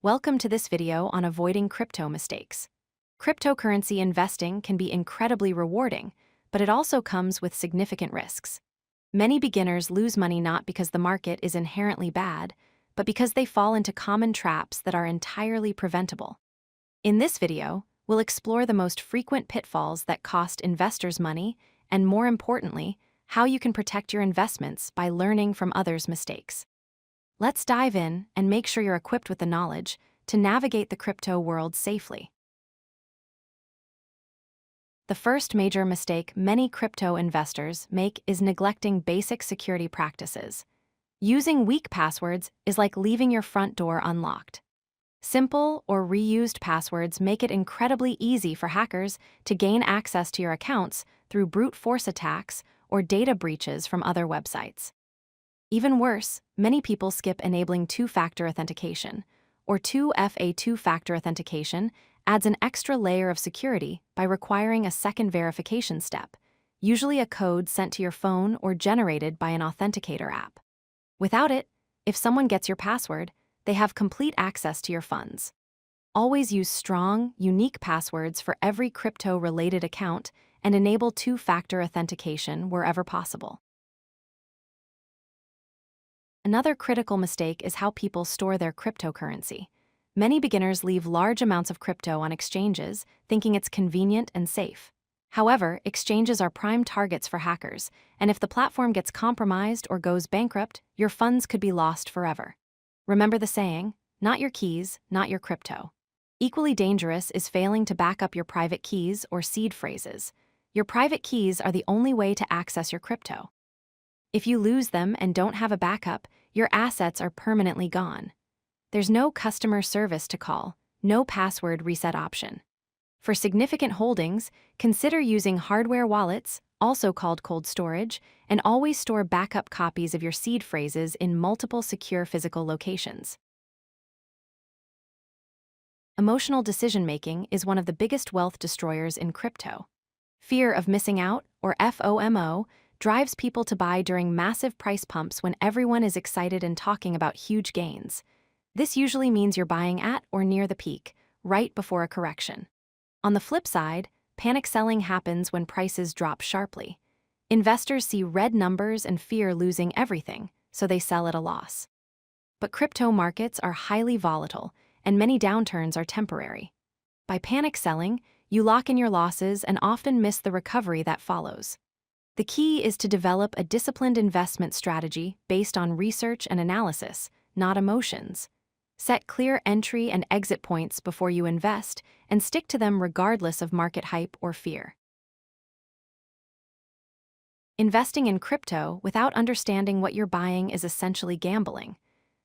Welcome to this video on avoiding crypto mistakes. Cryptocurrency investing can be incredibly rewarding, but it also comes with significant risks. Many beginners lose money not because the market is inherently bad, but because they fall into common traps that are entirely preventable. In this video, we'll explore the most frequent pitfalls that cost investors money and, more importantly, how you can protect your investments by learning from others' mistakes. Let's dive in and make sure you're equipped with the knowledge to navigate the crypto world safely. The first major mistake many crypto investors make is neglecting basic security practices. Using weak passwords is like leaving your front door unlocked. Simple or reused passwords make it incredibly easy for hackers to gain access to your accounts through brute force attacks or data breaches from other websites. Even worse, many people skip enabling two-factor authentication, or 2FA. Two-factor authentication adds an extra layer of security by requiring a second verification step, usually a code sent to your phone or generated by an authenticator app. Without it, if someone gets your password, they have complete access to your funds. Always use strong, unique passwords for every crypto-related account and enable two-factor authentication wherever possible. Another critical mistake is how people store their cryptocurrency. Many beginners leave large amounts of crypto on exchanges, thinking it's convenient and safe. However, exchanges are prime targets for hackers, and if the platform gets compromised or goes bankrupt, your funds could be lost forever. Remember the saying, not your keys, not your crypto. Equally dangerous is failing to back up your private keys or seed phrases. Your private keys are the only way to access your crypto. If you lose them and don't have a backup, your assets are permanently gone. There's no customer service to call, no password reset option. For significant holdings, consider using hardware wallets, also called cold storage, and always store backup copies of your seed phrases in multiple secure physical locations. Emotional decision-making is one of the biggest wealth destroyers in crypto. Fear of missing out, or FOMO, drives people to buy during massive price pumps when everyone is excited and talking about huge gains. This usually means you're buying at or near the peak, right before a correction. On the flip side, panic selling happens when prices drop sharply. Investors see red numbers and fear losing everything, so they sell at a loss. But crypto markets are highly volatile, and many downturns are temporary. By panic selling, you lock in your losses and often miss the recovery that follows. The key is to develop a disciplined investment strategy based on research and analysis, not emotions. Set clear entry and exit points before you invest and stick to them regardless of market hype or fear. Investing in crypto without understanding what you're buying is essentially gambling.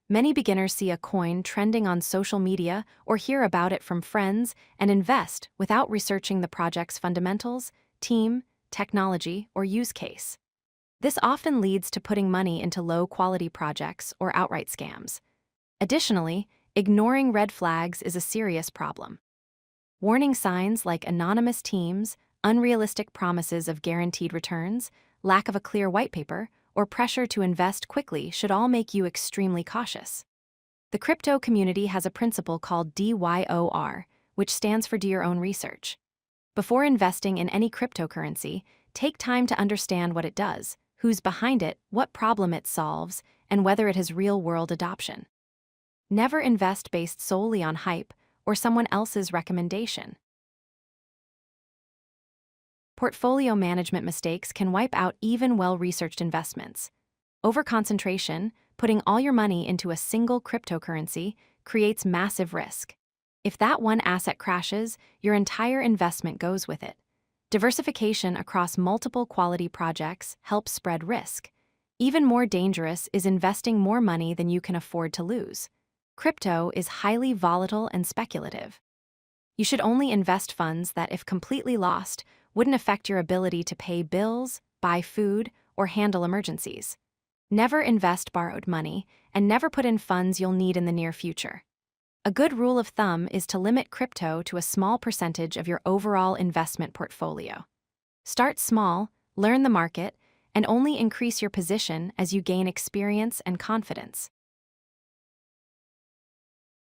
Many beginners see a coin trending on social media or hear about it from friends and invest without researching the project's fundamentals, team, technology, or use case. This often leads to putting money into low-quality projects or outright scams. Additionally, ignoring red flags is a serious problem. Warning signs like anonymous teams, unrealistic promises of guaranteed returns, lack of a clear white paper, or pressure to invest quickly should all make you extremely cautious. The crypto community has a principle called DYOR, which stands for Do Your Own Research. Before investing in any cryptocurrency, take time to understand what it does, who's behind it, what problem it solves, and whether it has real-world adoption. Never invest based solely on hype or someone else's recommendation. Portfolio management mistakes can wipe out even well-researched investments. Overconcentration, putting all your money into a single cryptocurrency, creates massive risk. If that one asset crashes, your entire investment goes with it. Diversification across multiple quality projects helps spread risk. Even more dangerous is investing more money than you can afford to lose. Crypto is highly volatile and speculative. You should only invest funds that, if completely lost, wouldn't affect your ability to pay bills, buy food, or handle emergencies. Never invest borrowed money, and never put in funds you'll need in the near future. A good rule of thumb is to limit crypto to a small percentage of your overall investment portfolio. Start small, learn the market, and only increase your position as you gain experience and confidence.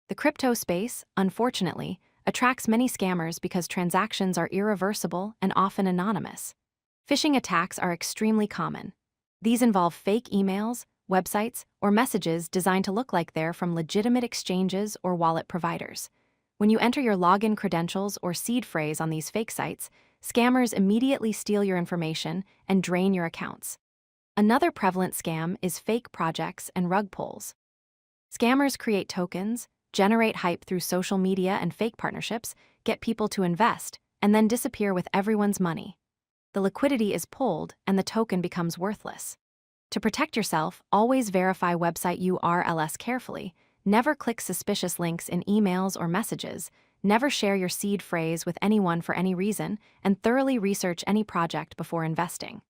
The crypto space, unfortunately, attracts many scammers because transactions are irreversible and often anonymous. Phishing attacks are extremely common. These involve fake emails, websites, or messages designed to look like they're from legitimate exchanges or wallet providers. When you enter your login credentials or seed phrase on these fake sites, scammers immediately steal your information and drain your accounts. Another prevalent scam is fake projects and rug pulls. Scammers create tokens, generate hype through social media and fake partnerships, get people to invest, and then disappear with everyone's money. The liquidity is pulled and the token becomes worthless. To protect yourself, always verify website URLs carefully, never click suspicious links in emails or messages, never share your seed phrase with anyone for any reason, and thoroughly research any project before investing.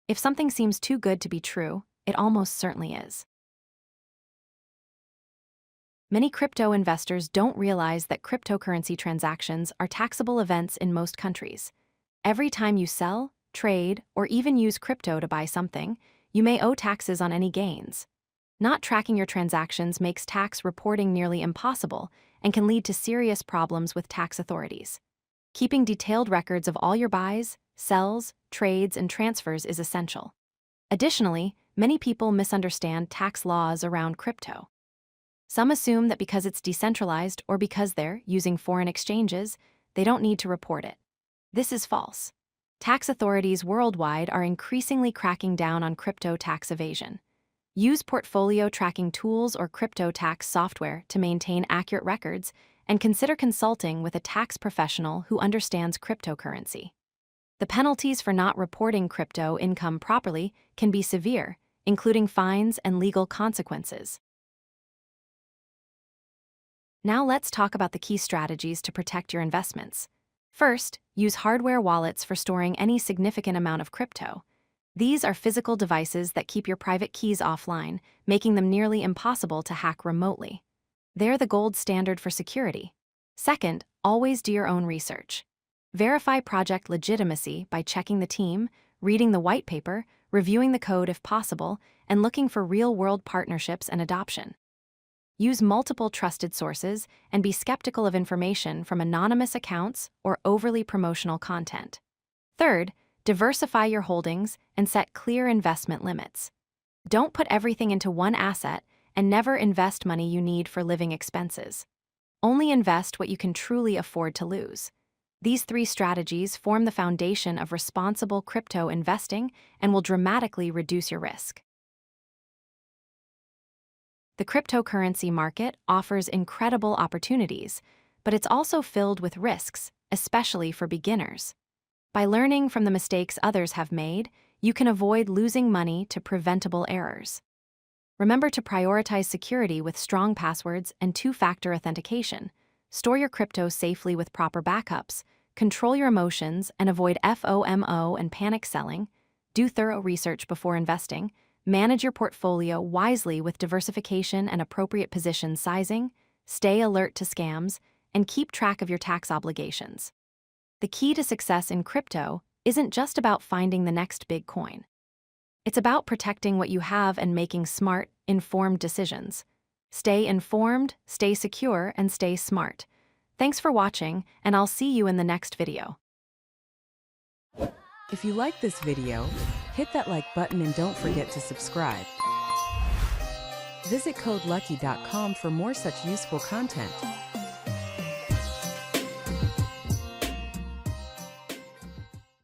If something seems too good to be true, it almost certainly is. Many crypto investors don't realize that cryptocurrency transactions are taxable events in most countries. Every time you sell, trade, or even use crypto to buy something, you may owe taxes on any gains. Not tracking your transactions makes tax reporting nearly impossible and can lead to serious problems with tax authorities. Keeping detailed records of all your buys, sells, trades, and transfers is essential. Additionally, many people misunderstand tax laws around crypto. Some assume that because it's decentralized or because they're using foreign exchanges, they don't need to report it. This is false. Tax authorities worldwide are increasingly cracking down on crypto tax evasion. Use portfolio tracking tools or crypto tax software to maintain accurate records, and consider consulting with a tax professional who understands cryptocurrency. The penalties for not reporting crypto income properly can be severe, including fines and legal consequences. Now let's talk about the key strategies to protect your investments. First, use hardware wallets for storing any significant amount of crypto. These are physical devices that keep your private keys offline, making them nearly impossible to hack remotely. They're the gold standard for security. Second, always do your own research. Verify project legitimacy by checking the team, reading the white paper, reviewing the code if possible, and looking for real-world partnerships and adoption. Use multiple trusted sources and be skeptical of information from anonymous accounts or overly promotional content. Third, diversify your holdings and set clear investment limits. Don't put everything into one asset and never invest money you need for living expenses. Only invest what you can truly afford to lose. These 3 strategies form the foundation of responsible crypto investing and will dramatically reduce your risk. The cryptocurrency market offers incredible opportunities, but it's also filled with risks, especially for beginners. By learning from the mistakes others have made, you can avoid losing money to preventable errors. Remember to prioritize security with strong passwords and 2-factor authentication. Store your crypto safely with proper backups. Control your emotions and avoid FOMO and panic selling. Do thorough research before investing. Manage your portfolio wisely with diversification and appropriate position sizing. Stay alert to scams, and keep track of your tax obligations. The key to success in crypto isn't just about finding the next big coin. It's about protecting what you have and making smart, informed decisions. Stay informed, stay secure, and stay smart. Thanks for watching, and I'll see you in the next video. If you like this video, hit that like button and don't forget to subscribe. Visit codelucky.com for more such useful content.